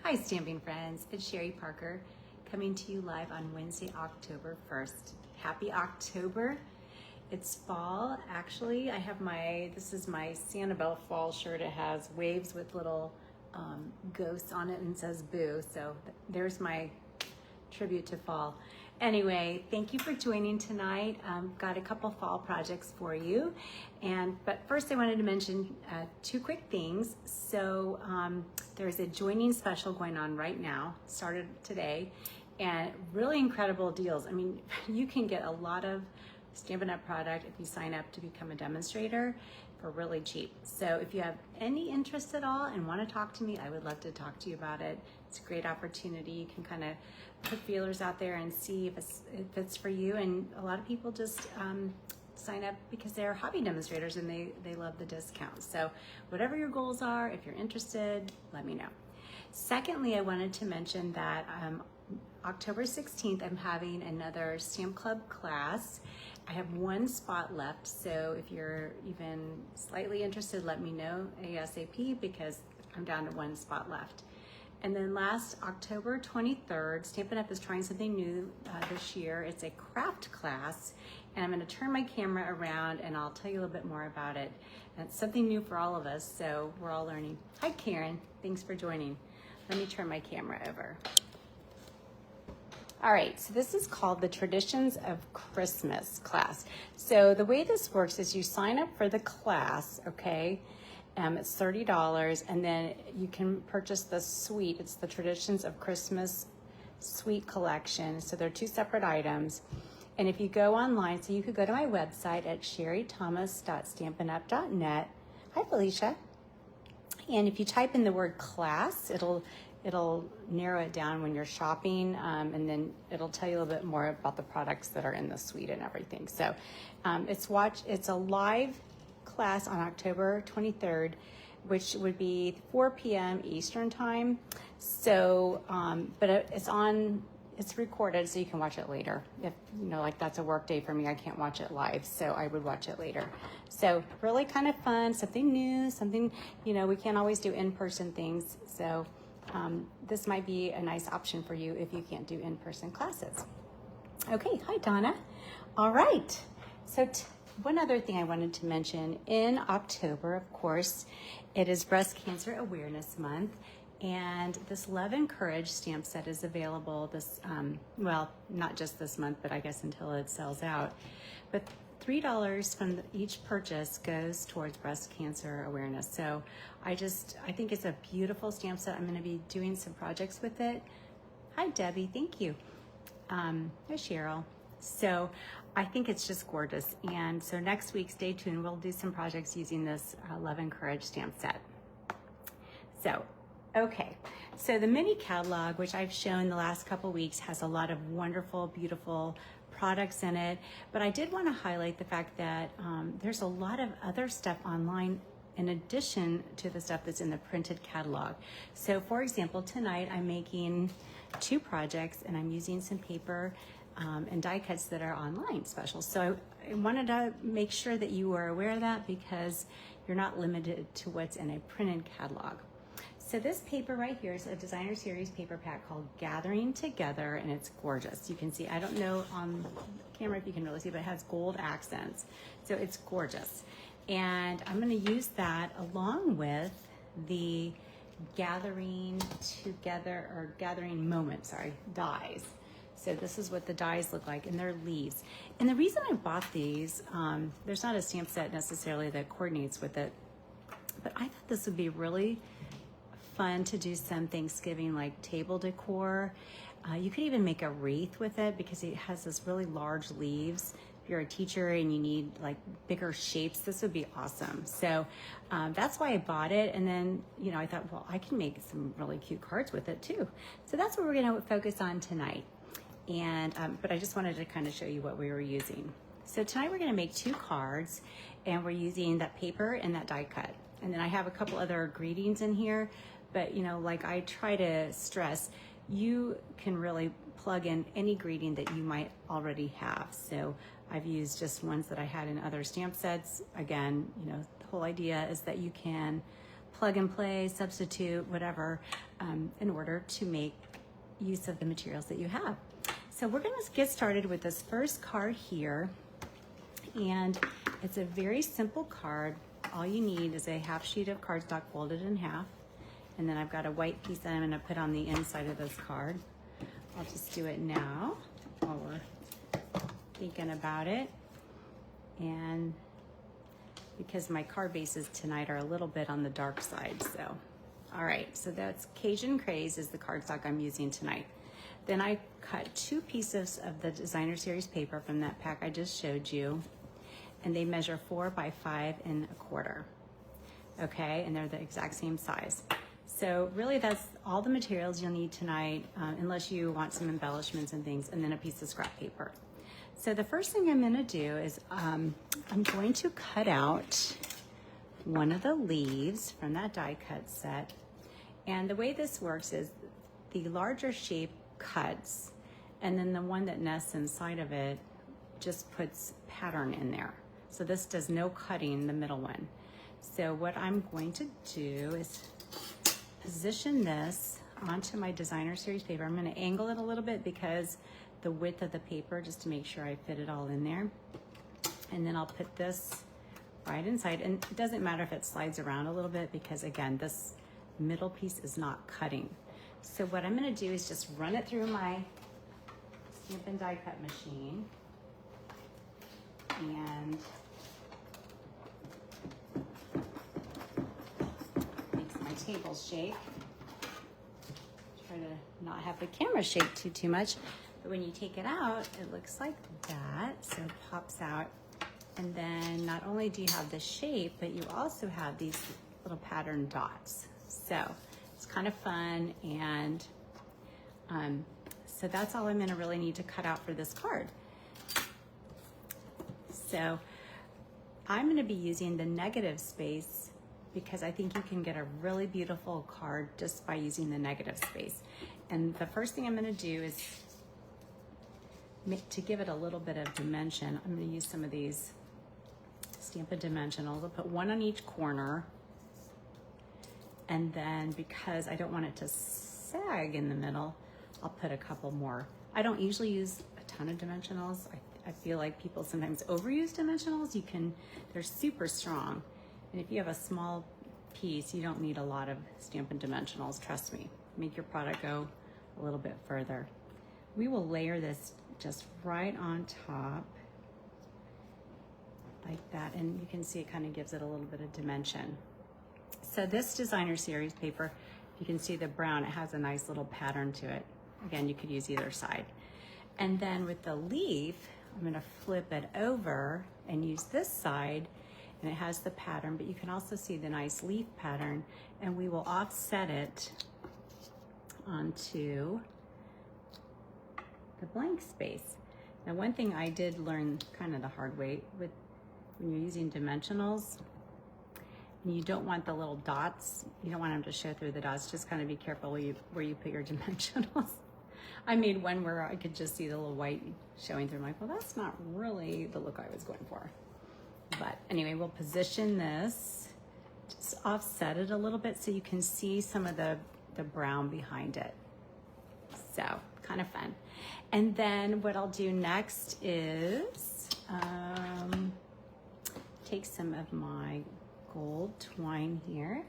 Hi stamping friends, it's Sherry Parker coming to you live on Wednesday, October 1st. Happy October. It's fall. Actually, I have this is my Sanibel fall shirt. It has waves with little ghosts on it and says boo. So there's my tribute to fall. Anyway, thank you for joining tonight. Got a couple fall projects for you. But first I wanted to mention two quick things. So there's a joining special going on right now, started today, and really incredible deals. I mean, you can get a lot of Stampin' Up! Product if you sign up to become a demonstrator for really cheap. So if you have any interest at all and want to talk to me, I would love to talk to you about it. It's a great opportunity. You can kind of put feelers out there and see if it's for you. And a lot of people just sign up because they're hobby demonstrators and they love the discount. So whatever your goals are, if you're interested, let me know. Secondly, I wanted to mention that October 16th, I'm having another Stamp Club class. I have one spot left, so if you're even slightly interested, let me know ASAP because I'm down to one spot left. And then last October 23rd, Stampin' Up! Is trying something new this year. It's a craft class, and I'm going to turn my camera around and I'll tell you a little bit more about it. And it's something new for all of us, so we're all learning. Hi Karen, thanks for joining. Let me turn my camera over. All right, so this is called the Traditions of Christmas class. So the way this works is you sign up for the class, okay? It's $30, and then you can purchase the suite. It's the Traditions of Christmas Suite Collection. So they're two separate items. And if you go online, so you could go to my website at sherrythomas.stampinup.net. Hi, Felicia. And if you type in the word class, it'll narrow it down when you're shopping, and then it'll tell you a little bit more about the products that are in the suite and everything. So it's a live class on October 23rd, which would be 4 p.m. Eastern time. So, but it's recorded, so you can watch it later. If, like that's a work day for me, I can't watch it live, so I would watch it later. So really kind of fun, something new, something, we can't always do in-person things. So this might be a nice option for you if you can't do in-person classes. Okay, hi Donna. All right, so one other thing I wanted to mention, in October, of course, it is Breast Cancer Awareness Month, and this Love and Courage stamp set is available this, well, not just this month, but I guess until it sells out. But $3 from each purchase goes towards breast cancer awareness. So I think it's a beautiful stamp set. I'm going to be doing some projects with it. Hi, Debbie. Thank you. Hi, Cheryl. So I think it's just gorgeous. And so next week, stay tuned. We'll do some projects using this Love and Courage stamp set. So, okay. So the mini catalog, which I've shown the last couple weeks, has a lot of wonderful, beautiful products in it, but I did want to highlight the fact that there's a lot of other stuff online in addition to the stuff that's in the printed catalog. So for example, tonight I'm making two projects and I'm using some paper and die cuts that are online special. So I wanted to make sure that you were aware of that because you're not limited to what's in a printed catalog. So this paper right here is a designer series paper pack called Gathering Together, and it's gorgeous. You can see, I don't know on camera if you can really see, but it has gold accents. So it's gorgeous. And I'm gonna use that along with the Gathering Together, or Gathering Moment, dies. So this is what the dies look like, and they're leaves. And the reason I bought these, there's not a stamp set necessarily that coordinates with it, but I thought this would be really fun to do some Thanksgiving like table decor. You could even make a wreath with it because it has this really large leaves. If you're a teacher and you need like bigger shapes, this would be awesome. So that's why I bought it. And then, I thought, well, I can make some really cute cards with it too. So that's what we're gonna focus on tonight. And but I just wanted to kind of show you what we were using. So tonight we're gonna make two cards, and we're using that paper and that die cut. And then I have a couple other greetings in here. But like I try to stress, you can really plug in any greeting that you might already have. So I've used just ones that I had in other stamp sets. Again, the whole idea is that you can plug and play, substitute, whatever, in order to make use of the materials that you have. So we're gonna get started with this first card here. And it's a very simple card. All you need is a half sheet of cardstock folded in half. And then I've got a white piece that I'm gonna put on the inside of this card. I'll just do it now while we're thinking about it. And because my card bases tonight are a little bit on the dark side, so. All right, so that's Cajun Craze is the cardstock I'm using tonight. Then I cut 2 pieces of the designer series paper from that pack I just showed you, and they measure 4 by 5 1/4. Okay, and they're the exact same size. So really that's all the materials you'll need tonight, unless you want some embellishments and things, and then a piece of scrap paper. So the first thing I'm gonna do is I'm going to cut out one of the leaves from that die cut set. And the way this works is the larger shape cuts, and then the one that nests inside of it just puts pattern in there. So this does no cutting, the middle one. So what I'm going to do is position this onto my designer series paper. I'm going to angle it a little bit because the width of the paper, just to make sure I fit it all in there. And then I'll put this right inside, and it doesn't matter if it slides around a little bit because again, this middle piece is not cutting. So what I'm gonna do is just run it through my stamp and die cut machine, and makes my table shake. Try to not have the camera shake too much, but when you take it out, it looks like that, so it pops out. And then not only do you have the shape, but you also have these little pattern dots. So it's kind of fun, and so that's all I'm gonna really need to cut out for this card. So I'm gonna be using the negative space because I think you can get a really beautiful card just by using the negative space. And the first thing I'm gonna do is to give it a little bit of dimension. I'm gonna use some of these Stampin' Dimensionals. I'll put one on each corner. And then because I don't want it to sag in the middle, I'll put a couple more. I don't usually use a ton of dimensionals. I feel like people sometimes overuse dimensionals. They're super strong. And if you have a small piece, you don't need a lot of Stampin' Dimensionals, trust me. Make your product go a little bit further. We will layer this just right on top like that. And you can see it kind of gives it a little bit of dimension. So this designer series paper, you can see the brown, it has a nice little pattern to it. Again, you could use either side. And then with the leaf, I'm gonna flip it over and use this side, and it has the pattern, but you can also see the nice leaf pattern, and we will offset it onto the blank space. Now, one thing I did learn kind of the hard way when you're using dimensionals, and you don't want the little dots, you don't want them to show through the dots, just kind of be careful where you put your dimensionals. I made one where I could just see the little white showing through. I'm like, well, that's not really the look I was going for. But anyway, we'll position this, just offset it a little bit so you can see some of the brown behind it. So, kind of fun. And then what I'll do next is take some of my gold twine here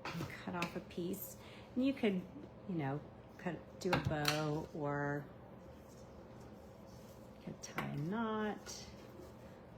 and cut off a piece. And you could, do a bow, or you could tie a knot,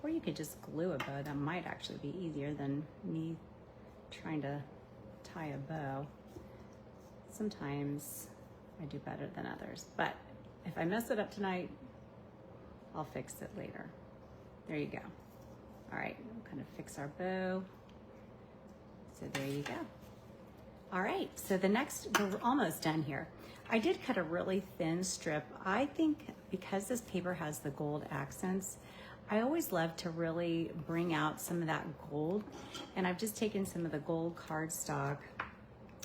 or you could just glue a bow. That might actually be easier than me trying to tie a bow. Sometimes I do better than others, but if I mess it up tonight, I'll fix it later. There you go. All right, we'll kind of fix our bow. So there you go. All right, so we're almost done here. I did cut a really thin strip. I think because this paper has the gold accents, I always love to really bring out some of that gold. And I've just taken some of the gold cardstock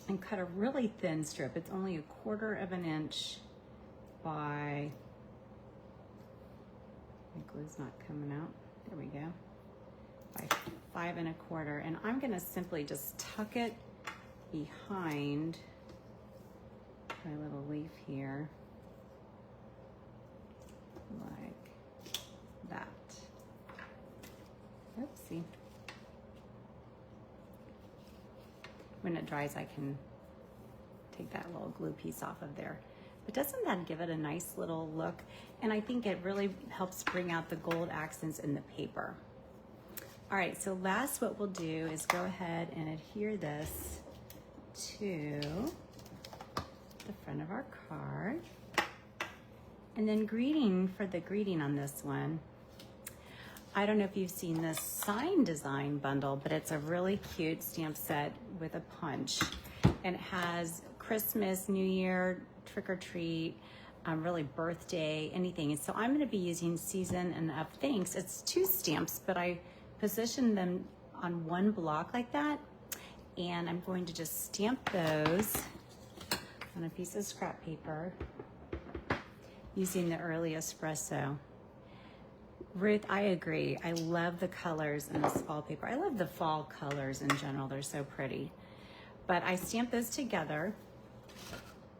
and cut a really thin strip. It's only 1/4 inch by, my glue's not coming out. There we go. By 5 1/4. And I'm gonna simply just tuck it behind my little leaf here, like that. Oopsie. When it dries, I can take that little glue piece off of there. But doesn't that give it a nice little look? And I think it really helps bring out the gold accents in the paper. All right, so last what we'll do is go ahead and adhere this to the front of our card. And then for the greeting on this one, I don't know if you've seen this sign design bundle, but it's a really cute stamp set with a punch. And it has Christmas, New Year, trick or treat, really birthday, anything. And so I'm gonna be using Season and of Thanks. It's 2 stamps, but I positioned them on one block like that. And I'm going to just stamp those on a piece of scrap paper using the Early Espresso. Ruth, I agree. I love the colors in this fall paper. I love the fall colors in general. They're so pretty. But I stamped those together,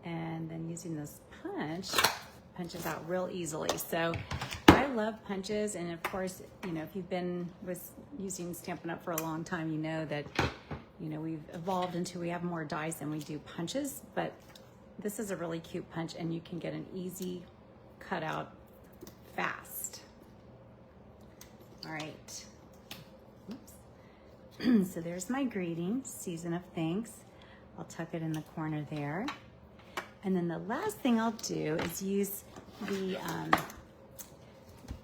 and then using this punch, punches out real easily. So I love punches, and of course, you know, if you've been using Stampin' Up! For a long time, you know that, you know, we've evolved into we have more dies than we do punches, but this is a really cute punch, and you can get an easy cutout fast. All right. Oops. So there's my greeting, Season of Thanks. I'll tuck it in the corner there. And then the last thing I'll do is use the,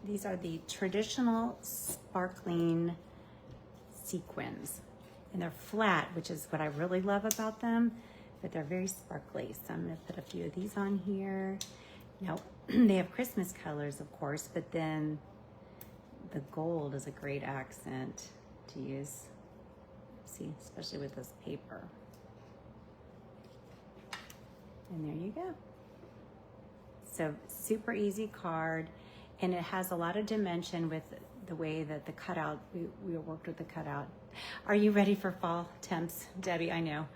these are the traditional sparkling sequins. And they're flat, which is what I really love about them, but they're very sparkly. So I'm gonna put a few of these on here. Now, they have Christmas colors, of course, but then the gold is a great accent to use, see, especially with this paper. And there you go. So super easy card, and it has a lot of dimension with the way that the cutout, we worked with the cutout. Are you ready for fall temps, Debbie? I know.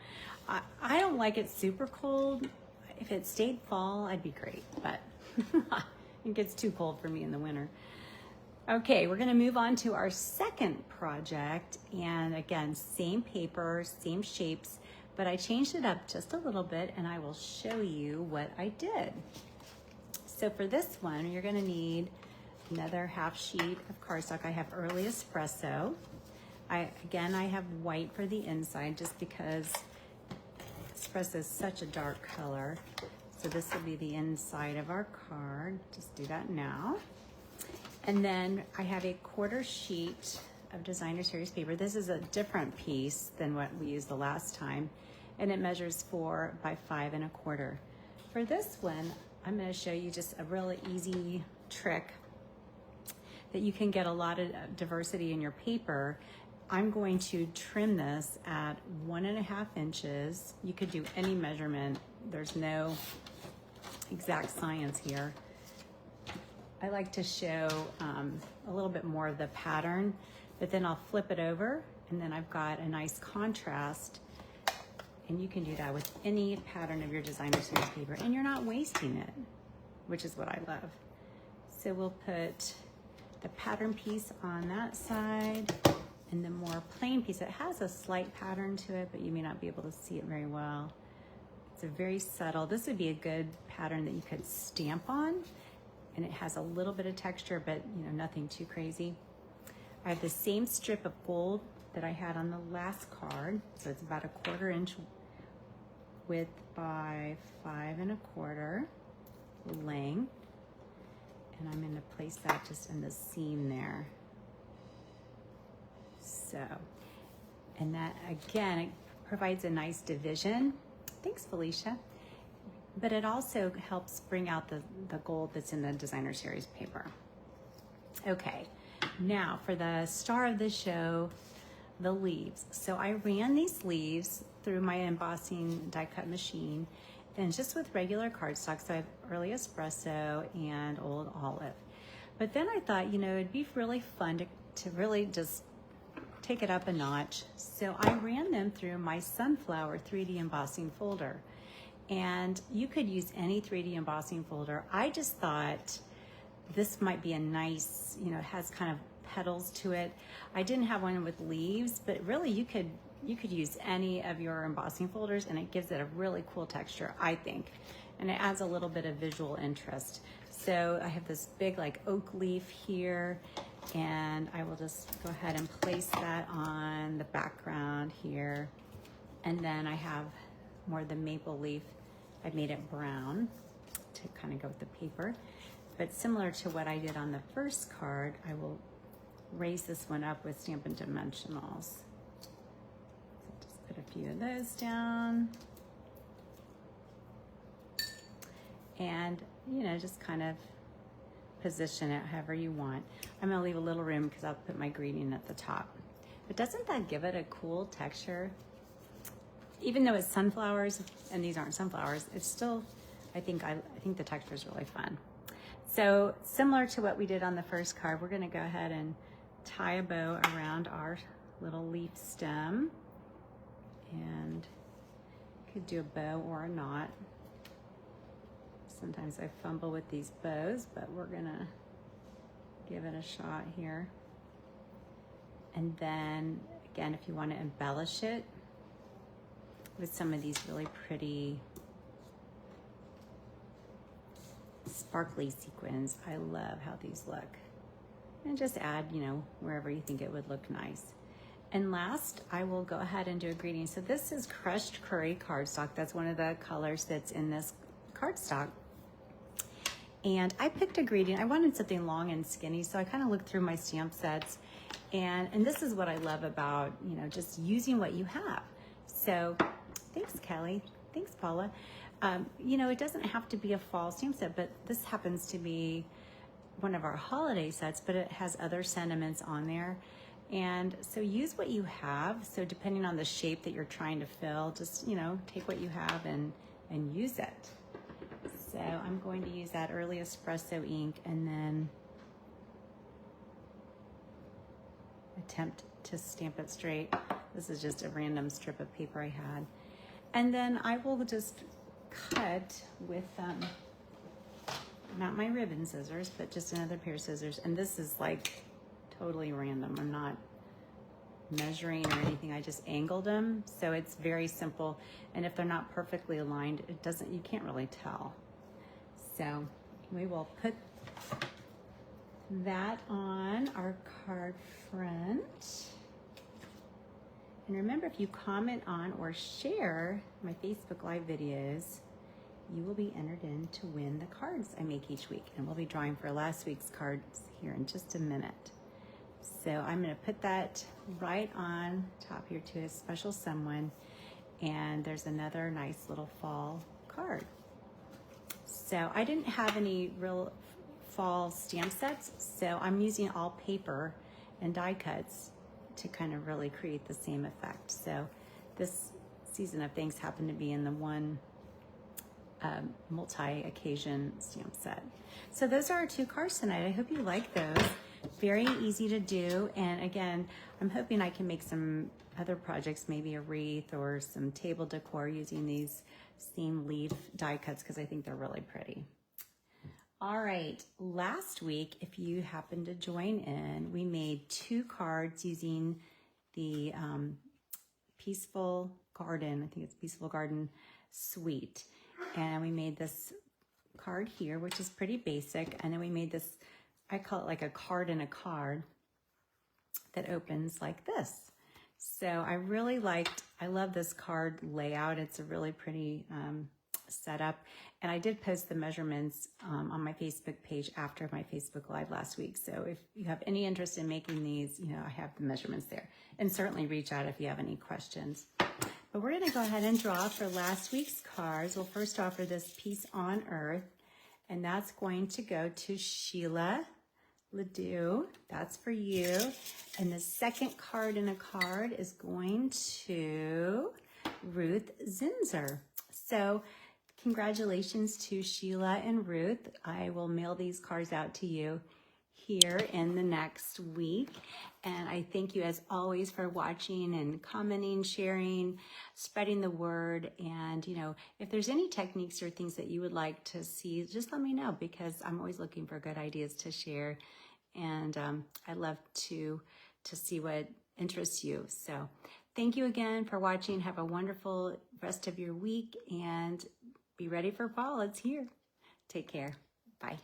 I don't like it super cold. If it stayed fall, I'd be great, but it gets too cold for me in the winter. Okay, we're gonna move on to our second project, and again, same paper, same shapes, but I changed it up just a little bit, and I will show you what I did. So for this one, you're gonna need another half sheet of cardstock. I have Early Espresso. Again, I have white for the inside just because espresso is such a dark color. So this will be the inside of our card. Just do that now. And then I have a 1/4 sheet of Designer Series paper. This is a different piece than what we used the last time, and it measures 4 by 5 1/4. For this one, I'm going to show you just a really easy trick that you can get a lot of diversity in your paper. I'm going to trim this at 1.5 inches. You could do any measurement. There's no exact science here. I like to show a little bit more of the pattern, but then I'll flip it over, and then I've got a nice contrast, and you can do that with any pattern of your Designer Series paper, and you're not wasting it, which is what I love. So we'll put the pattern piece on that side, and the more plain piece. It has a slight pattern to it, but you may not be able to see it very well. It's a very subtle, this would be a good pattern that you could stamp on, and it has a little bit of texture, but you know, nothing too crazy. I have the same strip of gold that I had on the last card, so it's about a 1/4 inch width by 5 1/4 length, and I'm going to place that just in the seam there. So, and that again, it provides a nice division. Thanks, Felicia. But it also helps bring out the gold that's in the Designer Series paper. Okay, now for the star of the show, the leaves. So I ran these leaves through my embossing die cut machine, and just with regular cardstock. So I have Early Espresso and Old Olive. But then I thought, you know, it'd be really fun to really just take it up a notch. So I ran them through my Sunflower 3D embossing folder. And you could use any 3D embossing folder. I just thought this might be a nice, you know, it has kind of petals to it. I didn't have one with leaves, but really you could use any of your embossing folders, and it gives it a really cool texture, I think. And it adds a little bit of visual interest. So I have this big like oak leaf here, and I will just go ahead and place that on the background here. And then I have more of the maple leaf. I made it brown to kind of go with the paper. But similar to what I did on the first card, I will raise this one up with Stampin' Dimensionals. So just put a few of those down. And, you know, just kind of position it however you want. I'm gonna leave a little room because I'll put my greeting at the top. But doesn't that give it a cool texture? Even though it's sunflowers, and these aren't sunflowers, it's still, I think the texture is really fun. So similar to what we did on the first card, we're gonna go ahead and tie a bow around our little leaf stem. And you could do a bow or a knot. Sometimes I fumble with these bows, but we're gonna give it a shot here. And then again, if you want to embellish it with some of these really pretty sparkly sequins, I love how these look. And just add, you know, wherever you think it would look nice. And last, I will go ahead and do a greeting. So this is crushed curry cardstock. That's one of the colors that's in this cardstock. And I picked a greeting. I wanted something long and skinny, so I kind of looked through my stamp sets. And this is what I love about, you know, just using what you have. So thanks, Kelly. Thanks, Paula. You know, it doesn't have to be a fall stamp set, but this happens to be one of our holiday sets, but it has other sentiments on there. And so use what you have. So depending on the shape that you're trying to fill, just, you know, take what you have and use it. So I'm going to use that early espresso ink and then attempt to stamp it straight. This is just a random strip of paper I had. And then I will just cut with, not my ribbon scissors, but just another pair of scissors. And this is like totally random. I'm not measuring or anything. I just angled them. So it's very simple. And if they're not perfectly aligned, you can't really tell. So we will put that on our card front. And remember, if you comment on or share my Facebook Live videos, you will be entered in to win the cards I make each week. And we'll be drawing for last week's cards here in just a minute. So I'm gonna put that right on top here to a special someone. And there's another nice little fall card. So I didn't have any real fall stamp sets, so I'm using all paper and die cuts to kind of really create the same effect. So this season of things happened to be in the one multi-occasion stamp set. So those are our two cards tonight. I hope you like those. Very easy to do. And again, I'm hoping I can make some other projects, maybe a wreath or some table decor using these seam leaf die cuts because I think they're really pretty. All right, last week, if you happened to join in, we made 2 cards using the Peaceful Garden, I think it's Peaceful Garden Suite. And we made this card here, which is pretty basic. And then we made this, I call it like a card in a card that opens like this. So I love this card layout. It's a really pretty setup. And I did post the measurements on my Facebook page after my Facebook Live last week. So if you have any interest in making these, you know, I have the measurements there. And certainly reach out if you have any questions. But we're gonna go ahead and draw for last week's cards. We'll first offer this Peace on Earth, and that's going to go to Sheila Ledoux. That's for you. And the second card in a card is going to Ruth Zinzer. So congratulations to Sheila and Ruth. I will mail these cards out to you here in the next week. And I thank you as always for watching and commenting, sharing, spreading the word. And, you know, if there's any techniques or things that you would like to see, just let me know, because I'm always looking for good ideas to share. And I love to see what interests you. So thank you again for watching. Have a wonderful rest of your week and be ready for fall. It's here. Take care. Bye.